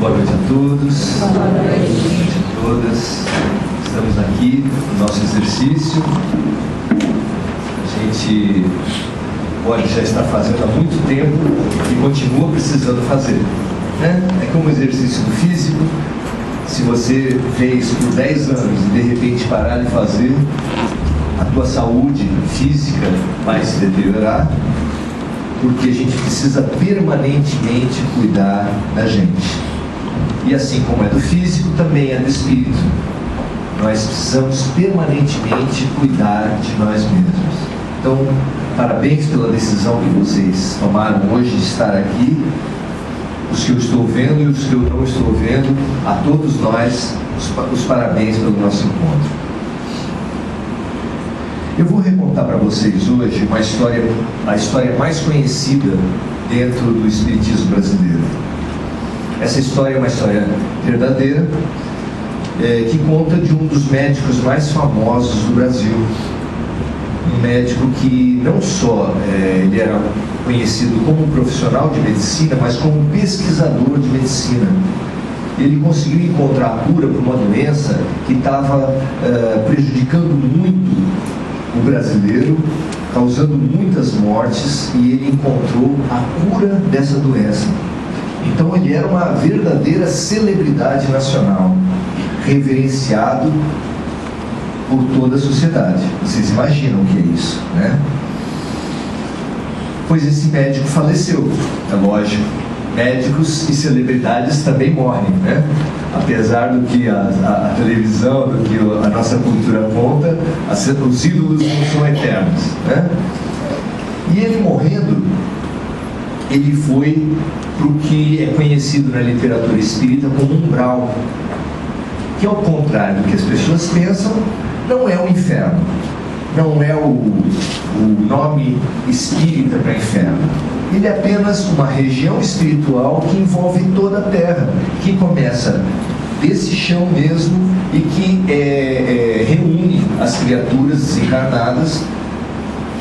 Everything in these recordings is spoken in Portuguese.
Boa noite a todos. Boa noite a todas. Estamos aqui no nosso exercício. A gente pode já estar fazendo há muito tempo e continua precisando fazer, né? É como o exercício do físico. Se você fez por 10 anos e de repente parar de fazer, a tua saúde física vai se deteriorar, porque a gente precisa permanentemente cuidar da gente. E assim como é do físico, também é do espírito. Nós precisamos permanentemente cuidar de nós mesmos. Então, parabéns pela decisão que vocês tomaram hoje de estar aqui. Os que eu estou vendo e os que eu não estou vendo, a todos nós, os parabéns pelo nosso encontro. Eu vou recontar para vocês hoje uma história, a história mais conhecida dentro do espiritismo brasileiro. Essa história é uma história verdadeira, que conta de um dos médicos mais famosos do Brasil. Um médico que não só ele era conhecido como profissional de medicina, mas como pesquisador de medicina. Ele conseguiu encontrar a cura para uma doença que estava prejudicando muito o brasileiro, causando muitas mortes, e ele encontrou a cura dessa doença. Então ele era uma verdadeira celebridade nacional, reverenciado por toda a sociedade. Vocês imaginam o que é isso, né? Pois esse médico faleceu, é lógico. Médicos e celebridades também morrem, né? Apesar do que a televisão, do que a nossa cultura conta, os ídolos não são eternos, né? E ele morrendo, ele foi para o que é conhecido na literatura espírita como umbral, que ao contrário do que as pessoas pensam, não é o inferno, não é o nome espírita para inferno. Ele é apenas uma região espiritual que envolve toda a Terra, que começa desse chão mesmo e que reúne as criaturas desencarnadas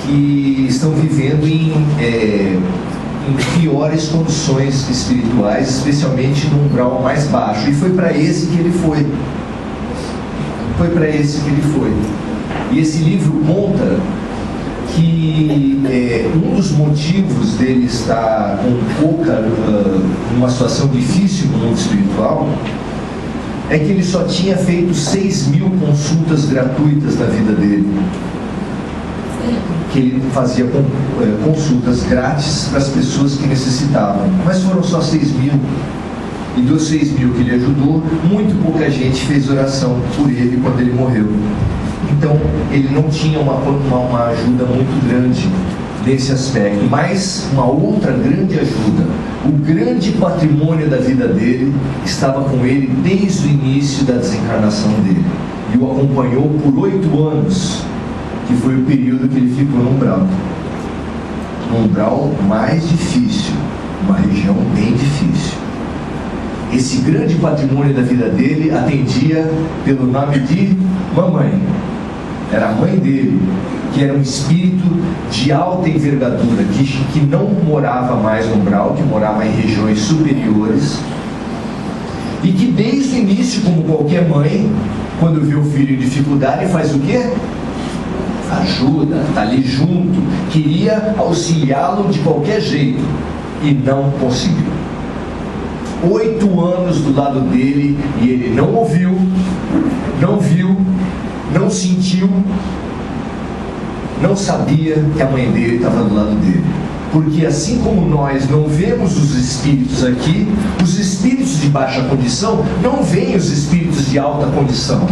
que estão vivendo em piores condições espirituais, especialmente no umbral mais baixo. E foi para esse que ele foi. Foi para esse que ele foi. E esse livro conta que um dos motivos dele estar com pouca, numa situação difícil no mundo espiritual, é que ele só tinha feito 6.000 consultas gratuitas na vida dele. Que ele fazia consultas grátis para as pessoas que necessitavam, mas foram só 6.000, e dos 6.000 que ele ajudou, muito pouca gente fez oração por ele quando ele morreu. Então ele não tinha uma ajuda muito grande nesse aspecto, mas uma outra grande ajuda, o grande patrimônio da vida dele estava com ele desde o início da desencarnação dele, e o acompanhou por 8 anos, que foi o período que ele ficou no umbral. No umbral mais difícil, uma região bem difícil. Esse grande patrimônio da vida dele atendia pelo nome de mamãe. Era a mãe dele, que era um espírito de alta envergadura, que não morava mais no umbral, que morava em regiões superiores, e que desde o início, como qualquer mãe, quando vê o filho em dificuldade, faz o quê? Ajuda, está ali junto, queria auxiliá-lo de qualquer jeito e não conseguiu. 8 anos do lado dele e ele não ouviu, não viu, não sentiu, não sabia que a mãe dele estava do lado dele. Porque assim como nós não vemos os espíritos aqui, os espíritos de baixa condição não veem os espíritos de alta condição.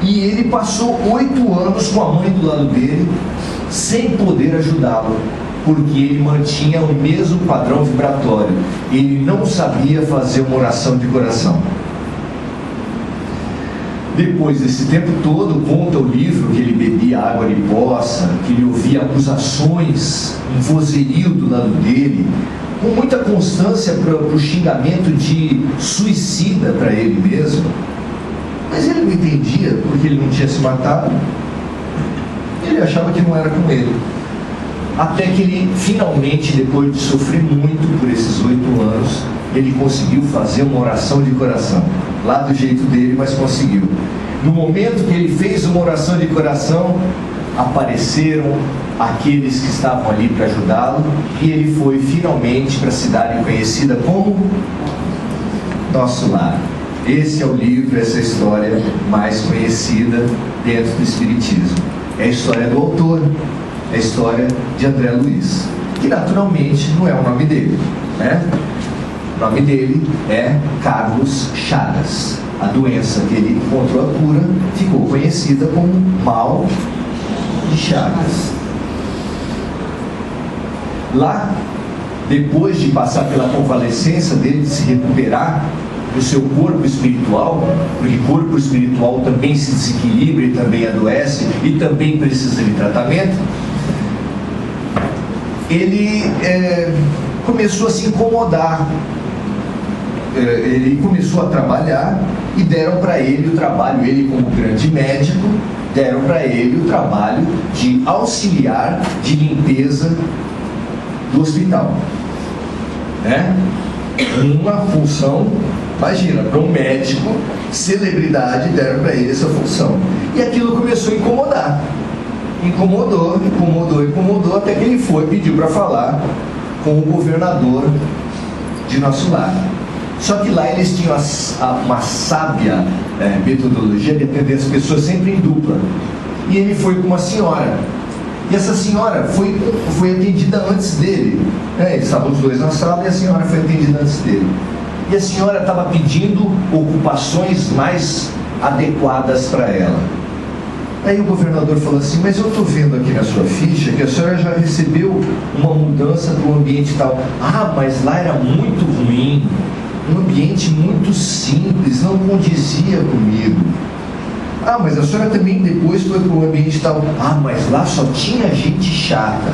E ele passou 8 anos com a mãe do lado dele, sem poder ajudá-lo, porque ele mantinha o mesmo padrão vibratório. Ele não sabia fazer uma oração de coração. Depois desse tempo todo, conta o livro que ele bebia água de poça, que ele ouvia acusações, um vozerio do lado dele, com muita constância para o xingamento de suicida para ele mesmo. Mas ele não entendia, porque ele não tinha se matado. Ele achava que não era com ele. até que ele finalmente, depois de sofrer muito por esses 8 anos, ele conseguiu fazer uma oração de coração, lá do jeito dele, mas conseguiu. No momento que ele fez uma oração de coração, apareceram aqueles que estavam ali para ajudá-lo, e ele foi finalmente para a cidade conhecida como Nosso Lar. Esse é o livro, essa é a história mais conhecida dentro do Espiritismo. É a história do autor, é a história de André Luiz, que naturalmente não é o nome dele, né? O nome dele é Carlos Chagas. A doença que ele encontrou a cura ficou conhecida como mal de Chagas. Lá, depois de passar pela convalescença dele, de se recuperar do seu corpo espiritual, porque o corpo espiritual também se desequilibra e também adoece e também precisa de tratamento, ele começou a se incomodar. Ele começou a trabalhar e deram para ele o trabalho, ele como grande médico, deram para ele o trabalho de auxiliar de limpeza do hospital, né? Uma função, imagina, para um médico, celebridade, deram para ele essa função. E aquilo começou a incomodar. Incomodou, até que ele foi, pediu para falar com o governador de Nosso Lar. Só que lá eles tinham uma sábia metodologia de atender as pessoas sempre em dupla. E ele foi com uma senhora. E essa senhora foi atendida antes dele. Eles estavam os dois na sala e a senhora foi atendida antes dele. E a senhora estava pedindo ocupações mais adequadas para ela. Aí o governador falou assim: mas eu estou vendo aqui na sua ficha que a senhora já recebeu uma mudança do ambiente tal. Ah, mas lá era muito ruim. Um ambiente muito simples, não condizia comigo. Ah, mas a senhora também depois foi para o ambiente tal. Ah, mas lá só tinha gente chata.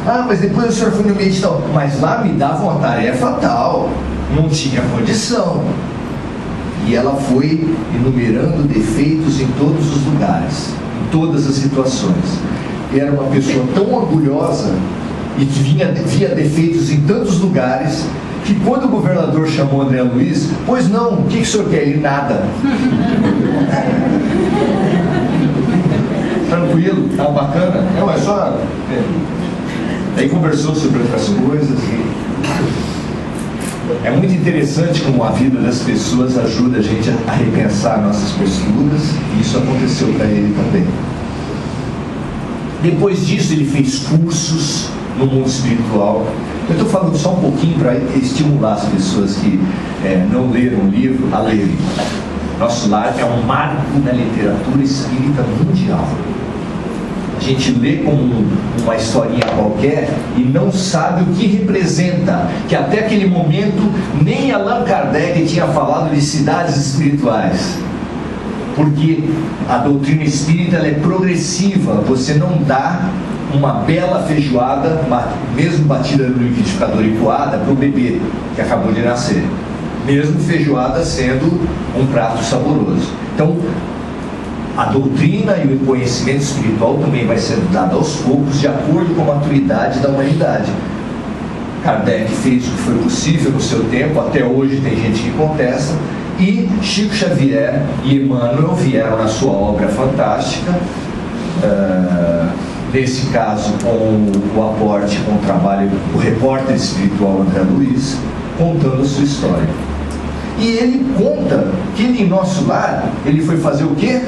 Ah, mas depois a senhora foi no ambiente tal. Mas lá me dava uma tarefa tal. Não tinha condição. E ela foi enumerando defeitos em todos os lugares, em todas as situações. Era uma pessoa tão orgulhosa e que via defeitos em tantos lugares, que quando o governador chamou André Luiz, pois não, o que o senhor quer? Ele nada. Tranquilo, tá bacana? Não, é só... Aí conversou sobre outras coisas. É muito interessante como a vida das pessoas ajuda a gente a repensar nossas posturas, e isso aconteceu para ele também. Depois disso ele fez cursos no mundo espiritual. Eu estou falando só um pouquinho para estimular as pessoas que não leram o livro a lerem. Nosso Lar é um marco da literatura espírita mundial. A gente lê como uma historinha qualquer e não sabe o que representa, que até aquele momento nem Allan Kardec tinha falado de cidades espirituais, porque a doutrina espírita ela é progressiva. Você não dá uma bela feijoada, mesmo batida no liquidificador e coada, para o bebê que acabou de nascer, mesmo feijoada sendo um prato saboroso. Então a doutrina e o conhecimento espiritual também vai sendo dado aos poucos, de acordo com a maturidade da humanidade. Kardec fez o que foi possível no seu tempo, até hoje tem gente que contesta, e Chico Xavier e Emmanuel vieram na sua obra fantástica, nesse caso com o aporte, com o trabalho do repórter espiritual André Luiz, contando a sua história. E ele conta que em Nosso Lar, ele foi fazer o quê?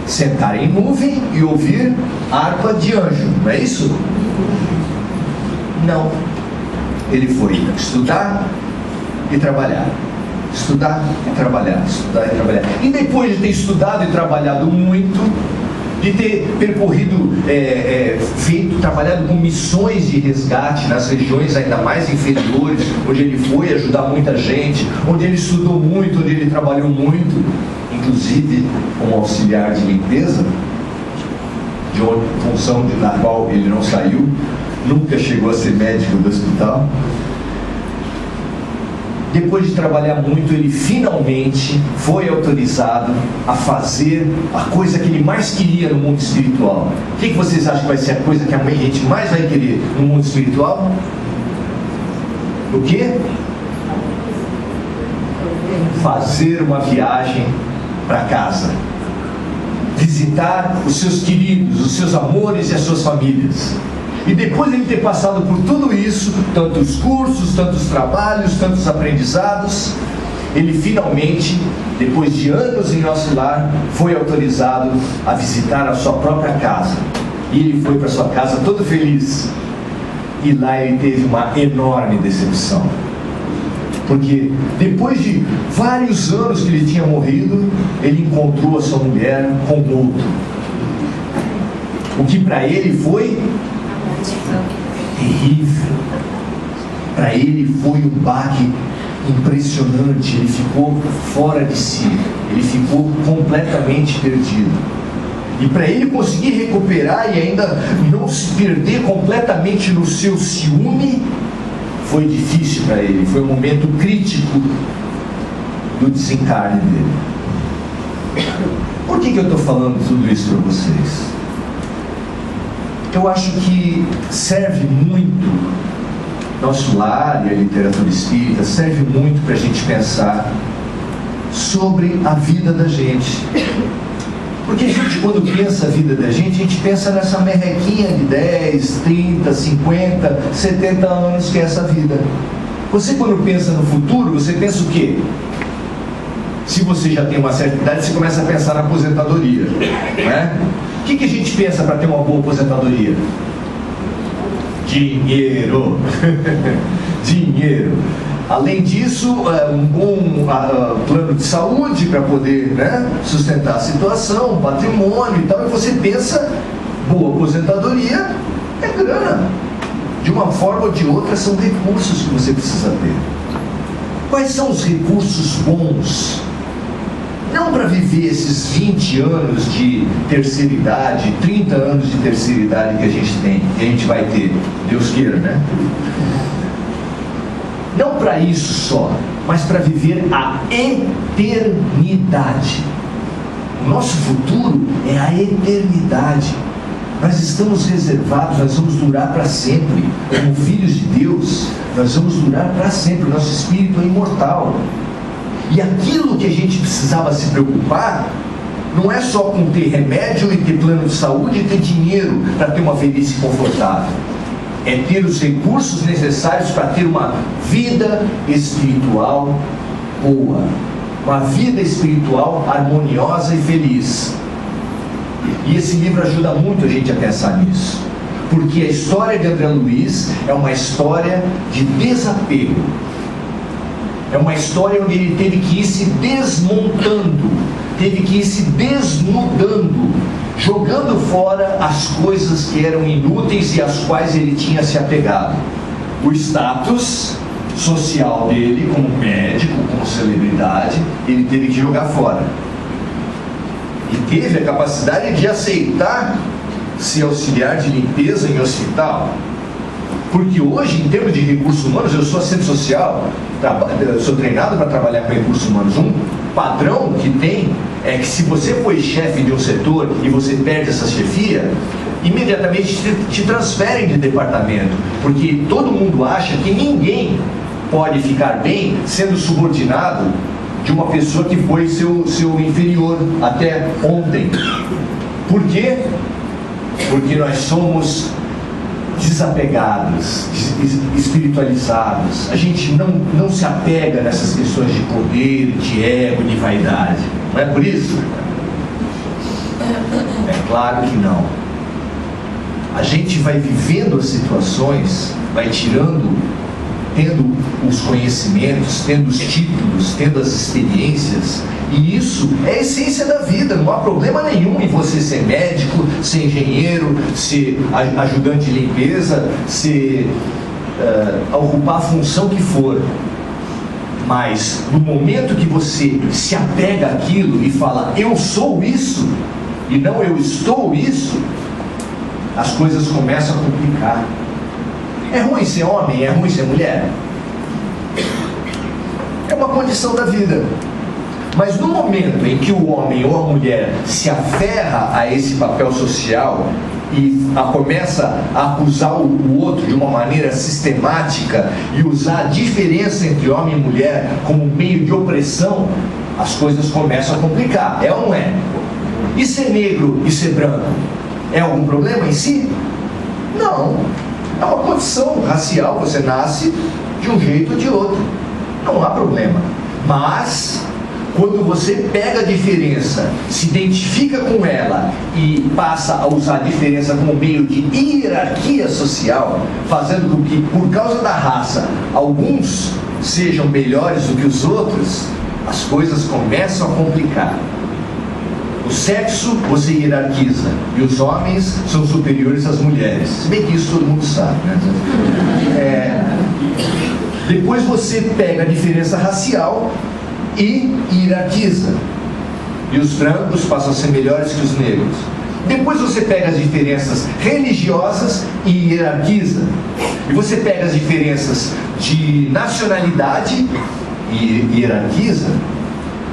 Sentar em nuvem e ouvir harpa de anjo, não é isso? Não. Ele foi estudar e trabalhar. Estudar e trabalhar, estudar e trabalhar. E depois de ter estudado e trabalhado muito, de ter percorrido, trabalhado com missões de resgate nas regiões ainda mais inferiores, onde ele foi ajudar muita gente, onde ele estudou muito, onde ele trabalhou muito, inclusive como auxiliar de limpeza, de uma função na qual ele não saiu, nunca chegou a ser médico do hospital. depois de trabalhar muito, ele finalmente foi autorizado a fazer a coisa que ele mais queria no mundo espiritual. O que vocês acham que vai ser a coisa que a gente mais vai querer no mundo espiritual? O quê? Fazer uma viagem para casa, visitar os seus queridos, os seus amores e as suas famílias. E depois de ele ter passado por tudo isso, tantos cursos, tantos trabalhos, tantos aprendizados, ele finalmente, depois de anos em nosso lar, foi autorizado a visitar a sua própria casa. E ele foi para sua casa todo feliz. E lá ele teve uma enorme decepção. Porque depois de vários anos que ele tinha morrido, ele encontrou a sua mulher com outro. O que para ele foi terrível. Para ele foi um baque impressionante. Ele ficou fora de si. Ele ficou completamente perdido. E para ele conseguir recuperar e ainda não se perder completamente no seu ciúme, foi difícil para ele. Foi um momento crítico do desencarne dele. Por que eu estou falando tudo isso para vocês? Eu acho que serve muito, nosso lar e a literatura espírita serve muito para a gente pensar sobre a vida da gente. Porque a gente, quando pensa a vida da gente, a gente pensa nessa merrequinha de 10, 30, 50, 70 anos que é essa vida. Você, quando pensa no futuro, você pensa o quê? Se você já tem uma certa idade, você começa a pensar na aposentadoria, né? O que a gente pensa para ter uma boa aposentadoria? Dinheiro. Dinheiro. Além disso, um bom plano de saúde para poder, né, sustentar a situação, patrimônio e tal. E você pensa, boa aposentadoria é grana. De uma forma ou de outra, são recursos que você precisa ter. Quais são os recursos bons? Não para viver esses 20 anos de terceira idade, 30 anos de terceira idade que a gente tem, que a gente vai ter, Deus queira, né? Não para isso só, mas para viver a eternidade. O nosso futuro é a eternidade. Nós estamos reservados, nós vamos durar para sempre. Como filhos de Deus, nós vamos durar para sempre. O nosso espírito é imortal. E aquilo que a gente precisava se preocupar não é só com ter remédio e ter plano de saúde e ter dinheiro para ter uma velhice confortável. É ter os recursos necessários para ter uma vida espiritual boa, uma vida espiritual harmoniosa e feliz. E esse livro ajuda muito a gente a pensar nisso, porque a história de André Luiz é uma história de desapego. É uma história onde ele teve que ir se desmontando, teve que ir se desnudando, jogando fora as coisas que eram inúteis e às quais ele tinha se apegado. O status social dele como médico, como celebridade, ele teve que jogar fora. E teve a capacidade de aceitar ser auxiliar de limpeza em hospital. Porque hoje, em termos de recursos humanos, eu sou assistente social, sou treinado para trabalhar com recursos humanos. Um padrão que tem é que se você foi chefe de um setor e você perde essa chefia, imediatamente te transferem de departamento, porque todo mundo acha que ninguém pode ficar bem sendo subordinado de uma pessoa que foi seu inferior até ontem. Por quê? Porque nós somos desapegados, espiritualizados. A gente não se apega nessas questões de poder, de ego, de vaidade. Não é por isso? É claro que não. A gente vai vivendo as situações, vai tendo os conhecimentos, tendo os títulos, tendo as experiências, e isso é a essência da vida. Não há problema nenhum em você ser médico, ser engenheiro, ser ajudante de limpeza, ocupar a função que for. Mas no momento que você se apega àquilo e fala, eu sou isso, e não eu estou isso, as coisas começam a complicar. É ruim ser homem? É ruim ser mulher? É uma condição da vida. Mas no momento em que o homem ou a mulher se aferra a esse papel social e começa a acusar o outro de uma maneira sistemática e usar a diferença entre homem e mulher como meio de opressão, as coisas começam a complicar. É ou não é? E ser negro e ser branco? É algum problema em si? Não. É uma condição racial, você nasce de um jeito ou de outro. Não há problema. Mas quando você pega a diferença, se identifica com ela e passa a usar a diferença como meio de hierarquia social, fazendo com que, por causa da raça, alguns sejam melhores do que os outros, as coisas começam a complicar. O sexo você hierarquiza, e os homens são superiores às mulheres. Se bem que isso todo mundo sabe, né? Depois você pega a diferença racial e hierarquiza, e os brancos passam a ser melhores que os negros. Depois você pega as diferenças religiosas e hierarquiza, e você pega as diferenças de nacionalidade e hierarquiza,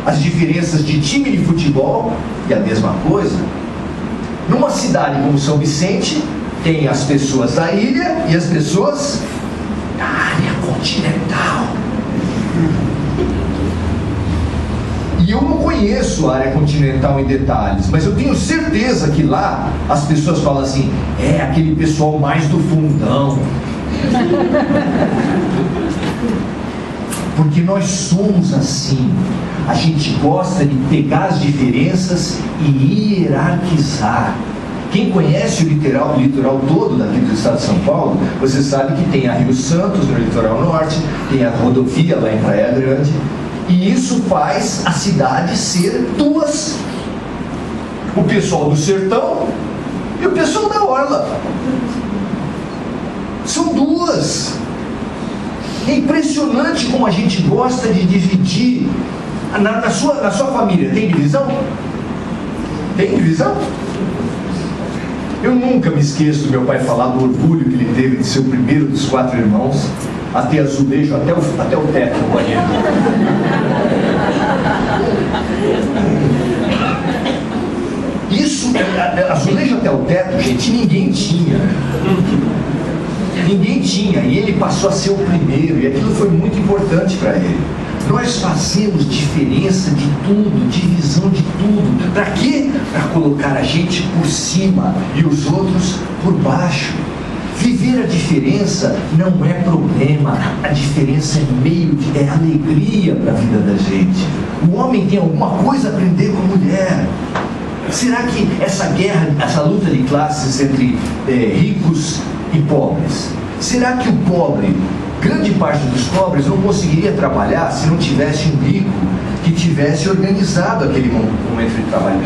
as diferenças de time de futebol e a mesma coisa. Numa cidade como São Vicente, tem as pessoas da ilha e as pessoas da área continental. E eu não conheço a área continental em detalhes, mas eu tenho certeza que lá as pessoas falam assim: é aquele pessoal mais do fundão. Porque nós somos assim. A gente gosta de pegar as diferenças e hierarquizar. Quem conhece o litoral todo daqui do estado de São Paulo, você sabe que tem a Rio Santos no litoral norte, tem a rodovia lá em Praia Grande, e isso faz a cidade ser duas: o pessoal do sertão e o pessoal da orla. São duas. É impressionante como a gente gosta de dividir. Na sua família tem divisão? Tem divisão? Eu nunca me esqueço do meu pai falar do orgulho que ele teve de ser o primeiro dos 4 irmãos a ter azulejo até o teto no banheiro. Isso, azulejo até o teto, gente, ninguém tinha. Ninguém tinha, e ele passou a ser o primeiro, e aquilo foi muito importante para ele. Nós fazemos diferença de tudo, divisão de tudo. Para quê? Para colocar a gente por cima e os outros por baixo. Viver a diferença não é problema, a diferença é alegria para a vida da gente. O homem tem alguma coisa a aprender com a mulher. Será que essa guerra, essa luta de classes entre ricos e pobres, será que o pobre, grande parte dos pobres, não conseguiria trabalhar se não tivesse um rico que tivesse organizado aquele momento de trabalho?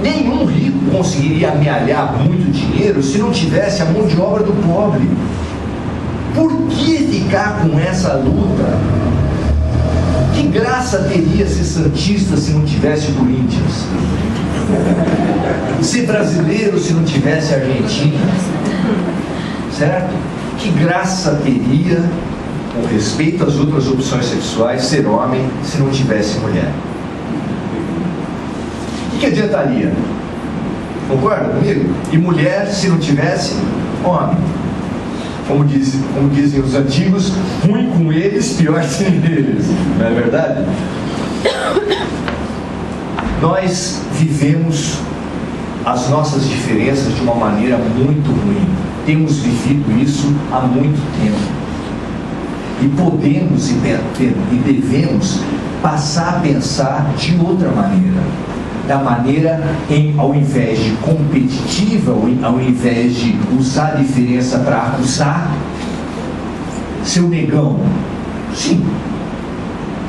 Nenhum rico conseguiria amealhar muito dinheiro se não tivesse a mão de obra do pobre. Por que ficar com essa luta? Que graça teria ser santista se não tivesse Corinthians? Ser brasileiro se não tivesse Argentina? Certo? Que graça teria, com respeito às outras opções sexuais, ser homem se não tivesse mulher? O que adiantaria? Concorda comigo? E mulher se não tivesse homem? Como dizem os antigos, ruim com eles, pior sem eles. Não é verdade? Nós vivemos as nossas diferenças de uma maneira muito ruim. Temos vivido isso há muito tempo. E podemos e devemos passar a pensar de outra maneira. Da maneira ao invés de competitiva, ao invés de usar a diferença para acusar, seu negão, sim,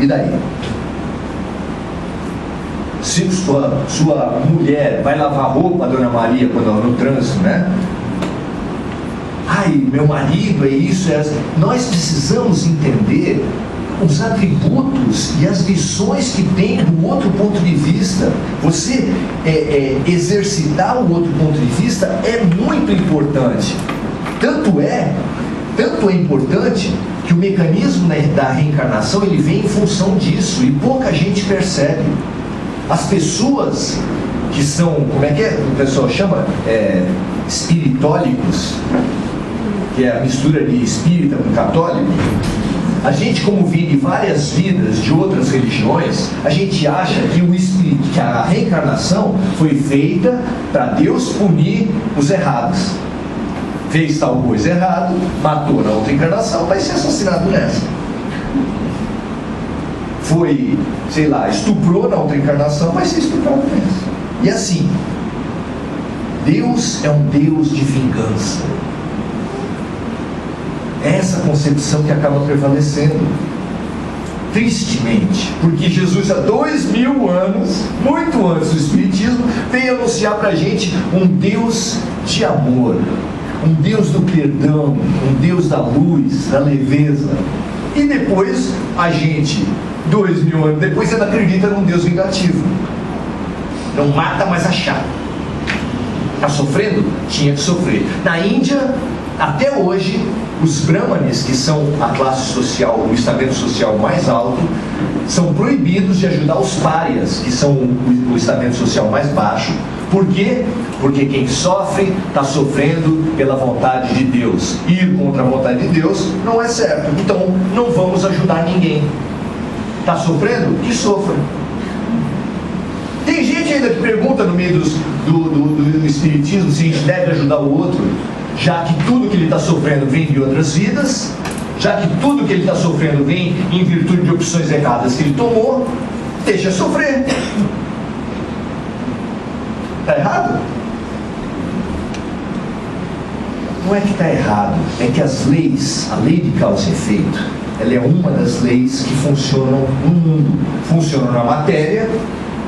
e daí? Se sua mulher vai lavar roupa, Dona Maria, quando ela no trânsito, né? Ai, meu marido é isso, é assim. Nós precisamos entender os atributos e as lições que tem do outro ponto de vista. Você exercitar o outro ponto de vista é muito importante. Tanto é Tanto é importante que o mecanismo da reencarnação ele vem em função disso, e pouca gente percebe. As pessoas que são, como é que o pessoal chama? Espiritólicos, que é a mistura de espírita com católico. A gente, como vive várias vidas de outras religiões, a gente acha que a reencarnação foi feita para Deus punir os errados. Fez tal coisa errado, matou na outra encarnação, vai ser assassinado nessa. Foi, sei lá, estuprou na outra encarnação, vai ser estuprado nessa. E assim, Deus é um Deus de vingança. É essa concepção que acaba prevalecendo, tristemente, porque Jesus há 2000 anos, muito antes do Espiritismo, veio anunciar para a gente um Deus de amor, um Deus do perdão, um Deus da luz, da leveza. E depois a gente, 2000 anos depois, ainda acredita num Deus vingativo. Não mata, mas achar. Está sofrendo? Tinha que sofrer. Na Índia, até hoje, os brahmanes, que são a classe social, o estamento social mais alto, são proibidos de ajudar os párias, que são o estamento social mais baixo. Por quê? Porque quem sofre está sofrendo pela vontade de Deus. Ir contra a vontade de Deus não é certo. Então não vamos ajudar ninguém. Está sofrendo? Que sofra. Tem gente ainda que pergunta no meio do Espiritismo se a gente deve ajudar o outro, já que tudo que ele está sofrendo vem de outras vidas, já que tudo que ele está sofrendo vem em virtude de opções erradas que ele tomou, deixa sofrer. Está errado? Não é que está errado, é que as leis, a lei de causa e efeito, ela é uma das leis que funcionam no mundo, funcionam na matéria.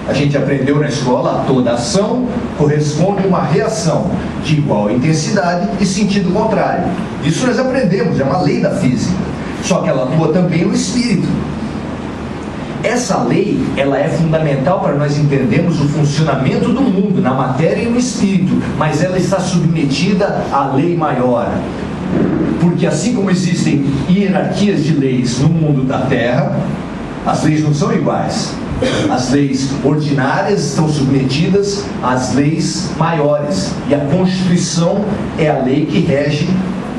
A gente aprendeu na escola, toda ação corresponde a uma reação de igual intensidade e sentido contrário. Isso nós aprendemos, é uma lei da física. Só que ela atua também no espírito. Essa lei, ela é fundamental para nós entendermos o funcionamento do mundo, na matéria e no espírito, mas ela está submetida à lei maior. Porque assim como existem hierarquias de leis no mundo da Terra, as leis não são iguais. As leis ordinárias estão submetidas às leis maiores, e a Constituição é a lei que rege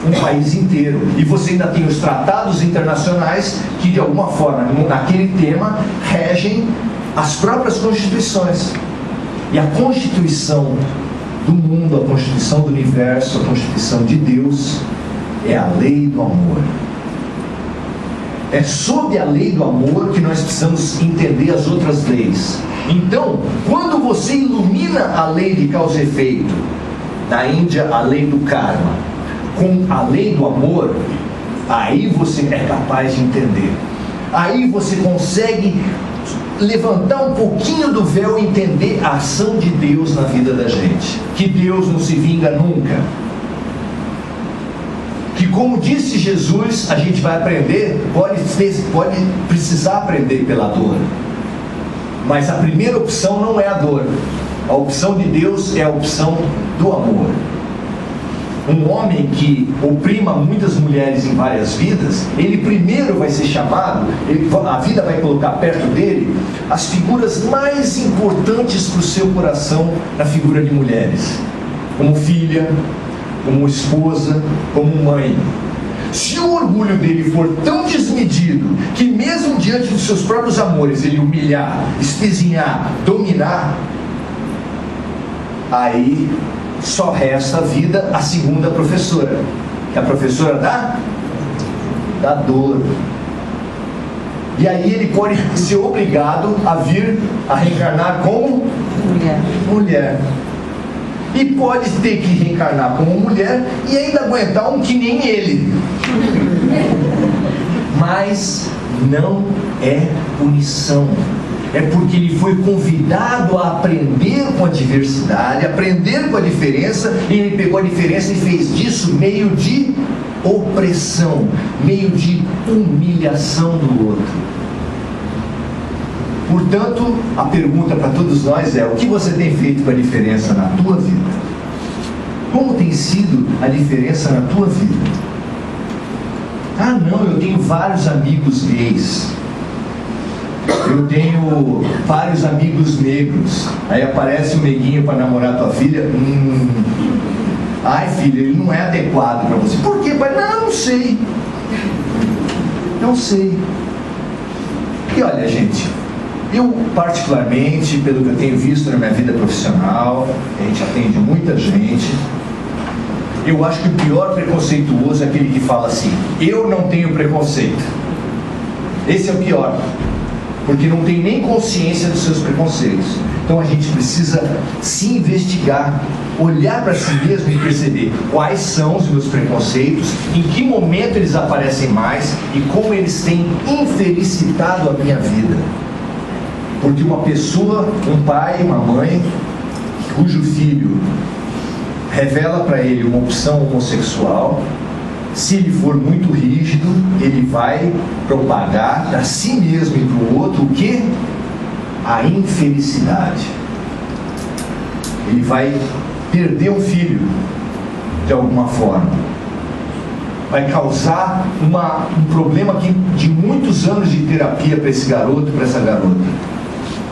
um país inteiro. E você ainda tem os tratados internacionais que de alguma forma, naquele tema, regem as próprias constituições. E a Constituição do mundo, a Constituição do universo, a Constituição de Deus é a lei do amor. É sob a lei do amor que nós precisamos entender as outras leis. Então, quando você ilumina a lei de causa e efeito, na Índia a lei do karma, com a lei do amor, aí você é capaz de entender. Aí você consegue levantar um pouquinho do véu e entender a ação de Deus na vida da gente. Que Deus não se vinga nunca. Que, como disse Jesus, a gente vai aprender, pode precisar aprender pela dor. Mas a primeira opção não é a dor. A opção de Deus é a opção do amor. Um homem que oprima muitas mulheres em várias vidas, ele primeiro vai ser chamado, a vida vai colocar perto dele as figuras mais importantes para o seu coração na figura de mulheres. Como filha, como esposa, como mãe. Se o orgulho dele for tão desmedido que mesmo diante dos seus próprios amores ele humilhar, espezinhar, dominar, aí só resta a vida a segunda professora, que é a professora da dor. E aí ele pode ser obrigado a vir a reencarnar como mulher. E pode ter que reencarnar como mulher e ainda aguentar um que nem ele. Mas não é punição. É porque ele foi convidado a aprender com a diversidade, aprender com a diferença, e ele pegou a diferença e fez disso meio de opressão, meio de humilhação do outro. Portanto, a pergunta para todos nós é: o que você tem feito com a diferença na tua vida? Como tem sido a diferença na tua vida? Ah, não, eu tenho vários amigos gays. Eu tenho vários amigos negros. Aí aparece um neguinho para namorar tua filha. Ai, filha, ele não é adequado para você. Por quê, pai? Não sei. Não sei. E olha, gente, eu particularmente, pelo que eu tenho visto na minha vida profissional, a gente atende muita gente, eu acho que o pior preconceituoso é aquele que fala assim: eu não tenho preconceito. Esse é o pior, porque não tem nem consciência dos seus preconceitos. Então a gente precisa se investigar, olhar para si mesmo e perceber quais são os meus preconceitos, em que momento eles aparecem mais e como eles têm infelicitado a minha vida. Porque uma pessoa, um pai, uma mãe, cujo filho revela para ele uma opção homossexual, se ele for muito rígido, ele vai propagar para si mesmo e para o outro o quê? A infelicidade. Ele vai perder um filho de alguma forma. Vai causar um problema de muitos anos de terapia para esse garoto, para essa garota.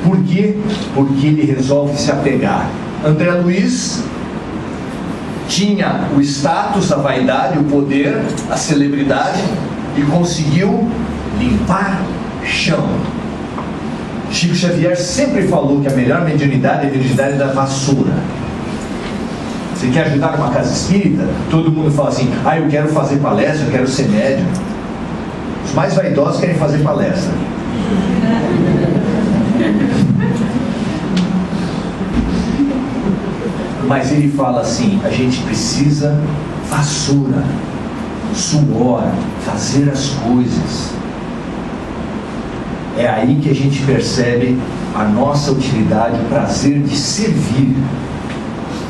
Por quê? Porque ele resolve se apegar. André Luiz tinha o status, a vaidade, o poder, a celebridade e conseguiu limpar chão. Chico Xavier sempre falou que a melhor mediunidade é a mediunidade da vassoura. Você quer ajudar numa casa espírita? Todo mundo fala assim: ah, eu quero fazer palestra, eu quero ser médium. Os mais vaidosos querem fazer palestra. Mas ele fala assim: a gente precisa vassoura, suor, fazer as coisas. É aí que a gente percebe a nossa utilidade, o prazer de servir.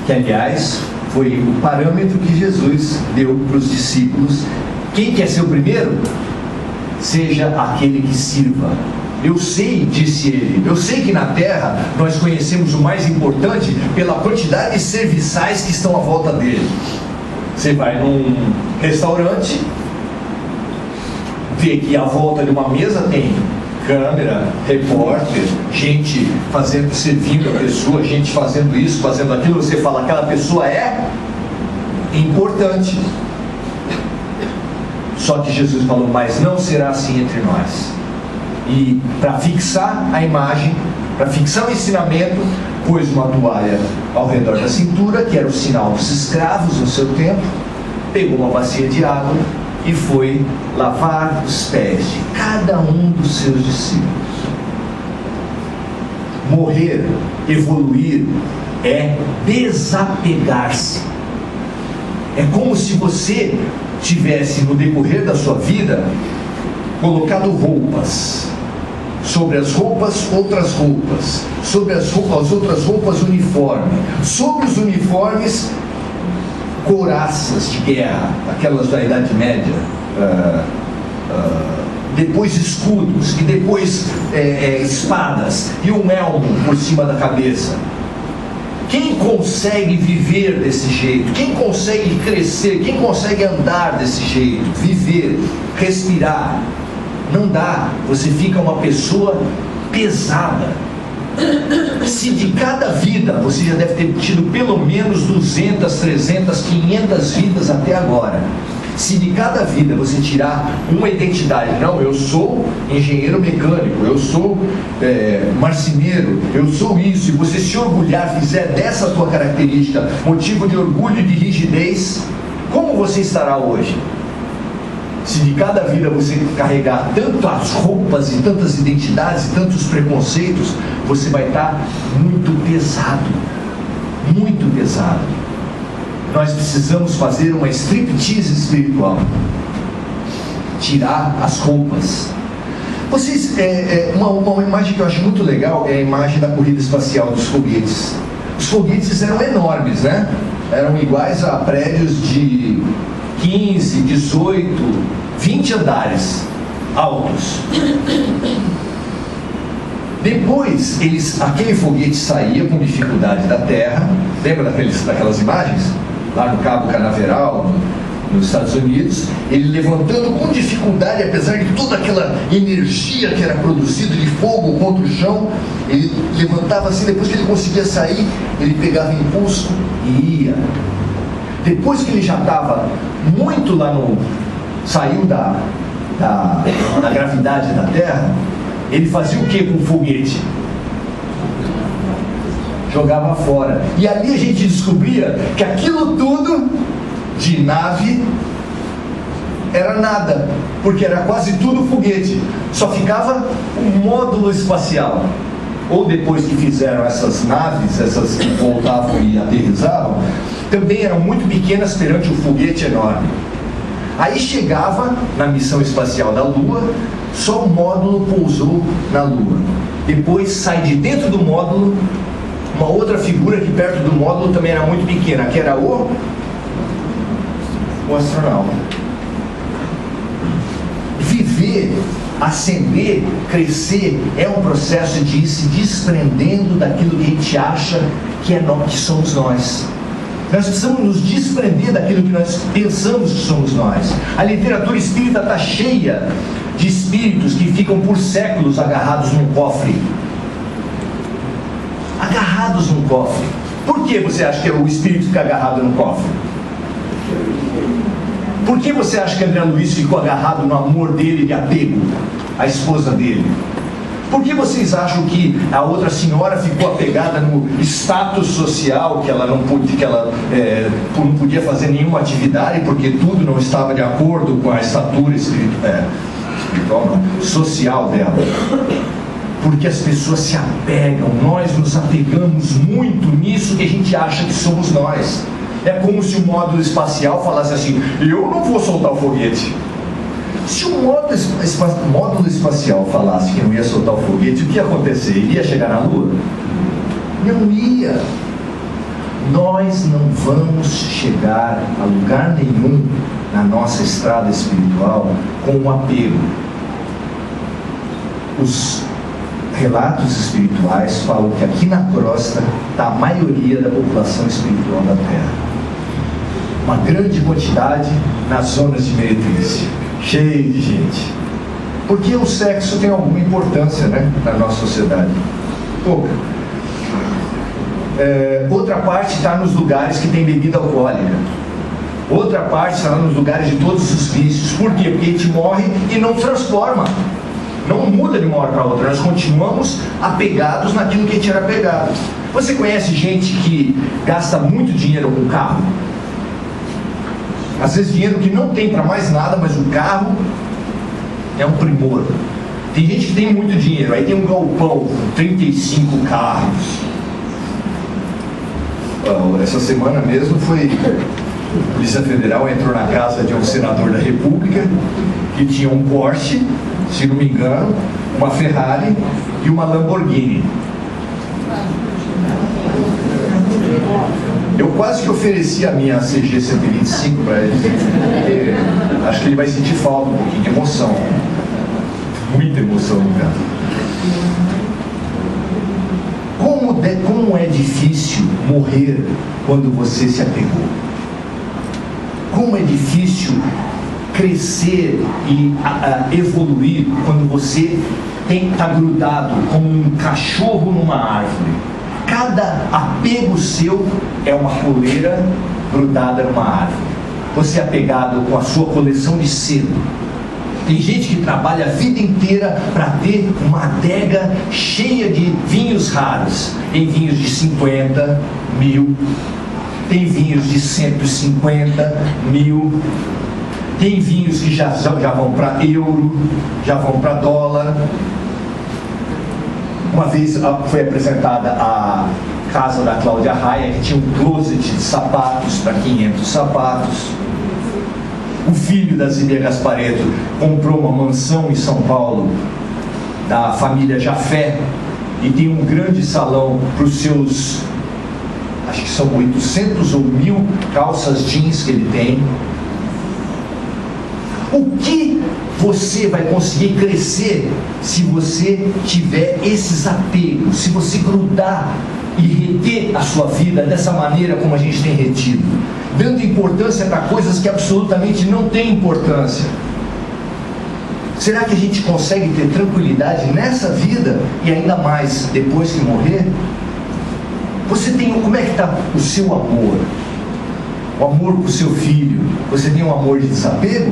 Que, aliás, foi o parâmetro que Jesus deu para os discípulos. Quem quer ser o primeiro? Seja aquele que sirva. Eu sei, disse ele, eu sei que na Terra nós conhecemos o mais importante pela quantidade de serviçais que estão à volta dele. Você vai num restaurante, vê que à volta de uma mesa tem câmera, repórter, gente servindo a pessoa, gente fazendo isso, fazendo aquilo. Você fala, aquela pessoa é importante. Só que Jesus falou, mas não será assim entre nós. E para fixar a imagem, para fixar o ensinamento, pôs uma toalha ao redor da cintura, que era o sinal dos escravos no seu tempo, pegou uma bacia de água e foi lavar os pés de cada um dos seus discípulos. Morrer, evoluir, é desapegar-se. É como se você tivesse, no decorrer da sua vida, colocado roupas. Sobre as roupas, outras roupas. Sobre as outras roupas, uniforme. Sobre os uniformes, couraças de guerra, aquelas da Idade Média, depois escudos, e depois espadas, e um elmo por cima da cabeça. Quem consegue viver desse jeito? Quem consegue crescer? Quem consegue andar desse jeito? Viver, respirar? Não dá, você fica uma pessoa pesada. Se de cada vida, você já deve ter tido pelo menos 200, 300, 500 vidas até agora. Se de cada vida você tirar uma identidade, não, eu sou engenheiro mecânico, eu sou marceneiro, eu sou isso, e você se orgulhar, fizer dessa tua característica motivo de orgulho e de rigidez, como você estará hoje? Se de cada vida você carregar tantas roupas e tantas identidades e tantos preconceitos, você vai estar muito pesado. Muito pesado. Nós precisamos fazer uma striptease espiritual. Tirar as roupas. Vocês, uma imagem que eu acho muito legal é a imagem da corrida espacial dos foguetes. Os foguetes eram enormes, né? Eram iguais a prédios de 15, 18, 20 andares altos. Depois, aquele foguete saía com dificuldade da Terra. Lembra daquelas imagens? Lá no Cabo Canaveral, nos Estados Unidos, ele levantando com dificuldade, apesar de toda aquela energia que era produzida de fogo contra o chão, ele levantava assim, depois que ele conseguia sair, ele pegava impulso e ia. Depois que ele já estava muito lá no... saiu da gravidade da Terra, ele fazia o que com o foguete? Jogava fora. E ali a gente descobria que aquilo tudo de nave era nada, porque era quase tudo foguete, só ficava um módulo espacial. Ou depois que fizeram essas naves, essas que voltavam e aterrizavam, também eram muito pequenas perante o foguete enorme. Aí chegava na missão espacial da Lua, só o módulo pousou na Lua. Depois sai de dentro do módulo uma outra figura que perto do módulo também era muito pequena, que era o astronauta. Viver, ascender, crescer é um processo de ir se desprendendo daquilo que a gente acha que somos nós. Nós precisamos nos desprender daquilo que nós pensamos que somos nós. A literatura espírita está cheia de espíritos que ficam por séculos agarrados num cofre. Agarrados num cofre. Por que você acha que o espírito fica agarrado num cofre? Por que você acha que André Luiz ficou agarrado no amor dele de apego à esposa dele? Por que vocês acham que a outra senhora ficou apegada no status social, que ela não podia fazer nenhuma atividade porque tudo não estava de acordo com a estatura social dela? Porque as pessoas se apegam, nós nos apegamos muito nisso que a gente acha que somos nós. É como se o módulo espacial falasse assim: eu não vou soltar o foguete. Se o módulo espacial falasse que não ia soltar o foguete, o que ia acontecer? Ele ia chegar na Lua? Não ia. Nós não vamos chegar a lugar nenhum na nossa estrada espiritual com um apego. Os relatos espirituais falam que aqui na crosta está a maioria da população espiritual da Terra. Uma grande quantidade nas zonas de meretrícia, cheio de gente. Porque o sexo tem alguma importância, né, na nossa sociedade? Pouca. Outra parte está nos lugares que tem bebida alcoólica. Outra parte está nos lugares de todos os vícios. Por quê? Porque a gente morre e não transforma. Não muda de uma hora para outra. Nós continuamos apegados naquilo que a gente era apegado. Você conhece gente que gasta muito dinheiro com carro? Às vezes dinheiro que não tem para mais nada, mas o carro é um primor. Tem gente que tem muito dinheiro, aí tem um galpão com 35 carros. Essa semana mesmo a Polícia Federal entrou na casa de um senador da República que tinha um Porsche, se não me engano, uma Ferrari e uma Lamborghini. Eu quase que ofereci a minha CG 125 para ele, porque acho que ele vai sentir falta um pouquinho de emoção. Muita emoção no caso. Como é difícil morrer quando você se apegou. Como é difícil crescer e evoluir quando você está grudado como um cachorro numa árvore. Cada apego seu é uma coleira grudada numa árvore. Você é apegado com a sua coleção de selo. Tem gente que trabalha a vida inteira para ter uma adega cheia de vinhos raros. Tem vinhos de 50 mil, tem vinhos de 150 mil, tem vinhos que já vão para euro, já vão para dólar. Uma vez foi apresentada a casa da Cláudia Raia, que tinha um closet de sapatos para 500 sapatos. O filho da Zíbia Gasparetto comprou uma mansão em São Paulo, da família Jafé, e tem um grande salão para os seus, acho que são 800 ou 1000 calças jeans que ele tem. O que você vai conseguir crescer se você tiver esses apegos, se você grudar e reter a sua vida dessa maneira como a gente tem retido? dando importância para coisas que absolutamente não têm importância. Será que a gente consegue ter tranquilidade nessa vida e ainda mais depois que morrer? Você tem, como é que está o seu amor? O amor com o seu filho? Você tem um amor de desapego?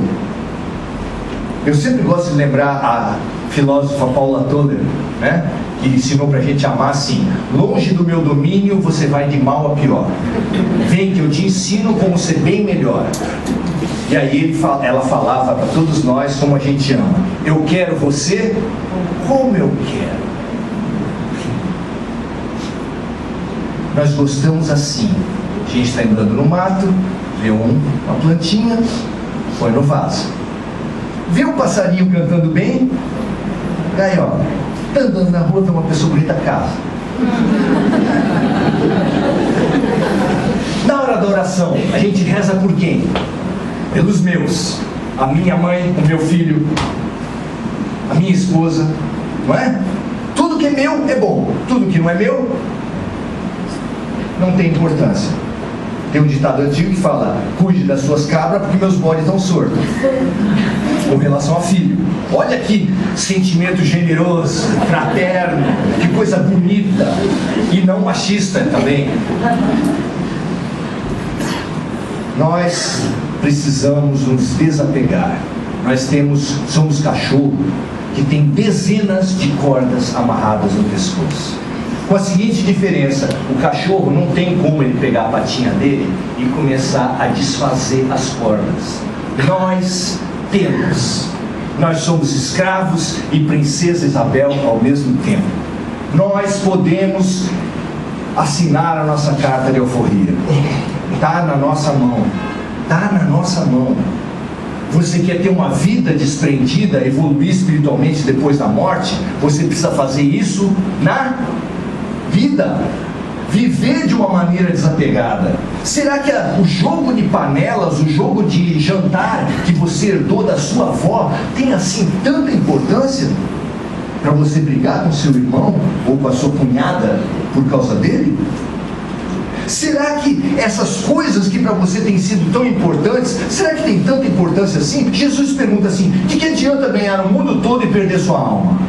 Eu sempre gosto de lembrar a filósofa Paula Toller, né? Que ensinou pra gente amar assim: longe do meu domínio você vai de mal a pior, vem que eu te ensino como ser bem melhor. E aí ela falava para todos nós como a gente ama: eu quero você como eu quero. Nós gostamos assim. A gente está andando no mato, vê uma plantinha, põe no vaso. Vê um passarinho cantando bem, aí ó, tá andando na rua, tem uma pessoa bonita, casa. Na hora da oração, a gente reza por quem? Pelos meus, a minha mãe, o meu filho, a minha esposa, não é? Tudo que é meu é bom, tudo que não é meu não tem importância. Tem um ditado antigo que fala: cuide das suas cabras porque meus bodes estão sordos. Com relação a filho, olha que sentimento generoso, fraterno, que coisa bonita, e não machista também. Nós precisamos nos desapegar. Nós somos cachorro que tem dezenas de cordas amarradas no pescoço. Com a seguinte diferença: o cachorro não tem como ele pegar a patinha dele e começar a desfazer as cordas. Nós temos. Nós somos escravos e princesa Isabel ao mesmo tempo. Nós podemos assinar a nossa carta de alforria. Está na nossa mão. Está na nossa mão. Você quer ter uma vida desprendida, evoluir espiritualmente depois da morte? Você precisa fazer isso na vida. Viver de uma maneira desapegada. Será que o jogo de panelas, o jogo de jantar que você herdou da sua avó tem assim tanta importância para você brigar com seu irmão ou com a sua cunhada por causa dele? Será que essas coisas que para você têm sido tão importantes, será que tem tanta importância assim? Jesus pergunta assim: de que adianta ganhar o mundo todo e perder sua alma?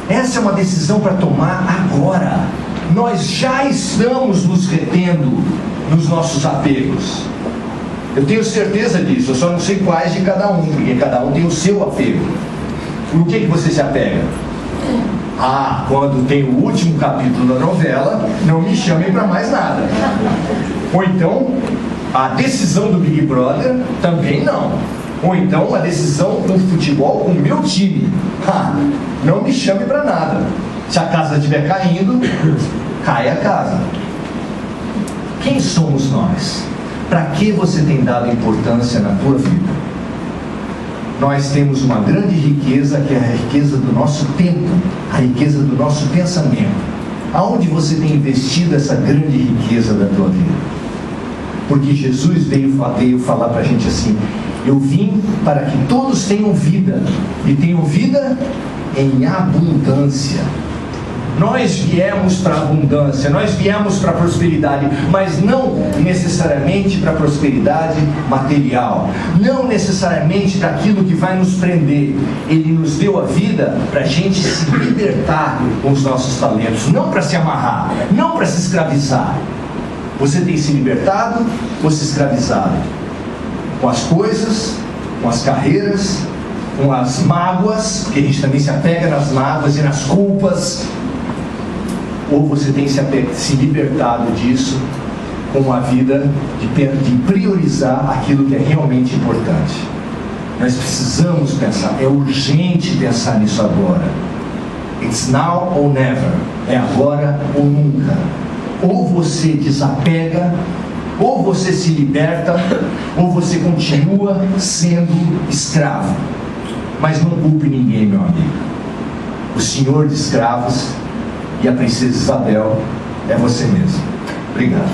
Essa é uma decisão para tomar agora. Nós já estamos nos retendo nos nossos apegos. Eu tenho certeza disso, eu só não sei quais de cada um, porque cada um tem o seu apego. Por que você se apega? Ah, quando tem o último capítulo da novela, não me chamem para mais nada. Ou então, a decisão do Big Brother, também não. Ou então, a decisão do futebol com o meu time. Não me chame para nada. Se a casa estiver caindo, cai a casa. Quem somos nós? Para que você tem dado importância na tua vida? Nós temos uma grande riqueza, que é a riqueza do nosso tempo, a riqueza do nosso pensamento. Aonde você tem investido essa grande riqueza da tua vida? Porque Jesus veio falar para a gente assim: eu vim para que todos tenham vida, e tenham vida em abundância. Nós viemos para a abundância, nós viemos para a prosperidade, mas não necessariamente para a prosperidade material, não necessariamente para aquilo que vai nos prender. Ele nos deu a vida para a gente se libertar com os nossos talentos, não para se amarrar, não para se escravizar. Você tem se libertado ou se escravizado? Com as coisas, com as carreiras, com as mágoas, porque a gente também se apega nas mágoas e nas culpas. Ou você tem se libertado disso com a vida de priorizar aquilo que é realmente importante? Nós precisamos pensar, é urgente pensar nisso agora. It's now or never. É agora ou nunca. Ou você desapega, ou você se liberta, ou você continua sendo escravo. Mas não culpe ninguém, meu amigo. O senhor de escravos e a princesa Isabel é você mesmo. Obrigado.